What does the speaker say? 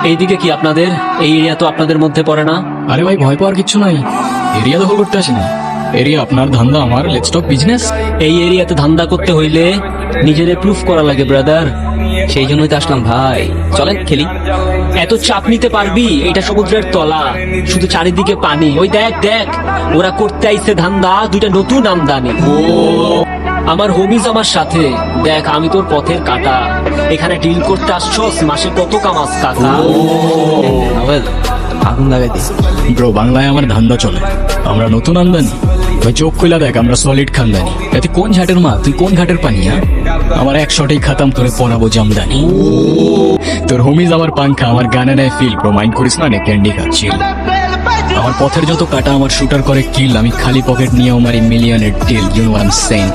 এইদিকে কি আপনাদের? এই এরিয়া তো আপনাদের মধ্যে পড়ে না। আরে ভাই, ভয় পাওয়ার কিছু নাই। এরিয়া দখল করতে আসিনি। এরিয়া আপনার, ধান্দা আমার। Let's talk business. এই এরিয়াতে ধান্দা করতে হইলে নিজেদের প্রুফ করা লাগে ব্রাদার। সেই জন্যই তো আসলাম ভাই, চলেন খেলি। এত চাপ নিতে পারবি? এটা সমুদ্রের তলা, শুধু চারিদিকে পানি। ওই দেখ দেখ, ওরা করতে আইছে ধান্দা, দুইটা নতুন আমদানি। আমার হোমিজ আমার সাথে। দেখ, আমি তোর পথের কাটা। এখানে ডিল করতে আসছস, মাসে কত কামাস কাকা? আগুন লাগাই দিস। ব্রো, বাংলায় আমার ধান্দা চলে। আমরা নতুন আমদানি। ভাই চোখ খুলে দেখ, আমরা সলিড খানদানি। এতে কোন ঘাটের মা, তুই কোন ঘাটের পানি? আমার 100টাই খাতাম, তোরে পড়াবো জামদানি। তোর হোমিজ আমার পাংখা, আমার গানে নেয় ফিল। ব্রো মাইন্ড করিস না, নে ক্যান্ডি খাচ্ছিল। আমার পথের যত কাটা আমার শুটার করে কিল। আমি খালি পকেট নিয়ে আমার মিলিয়নের deal. You know I am saying.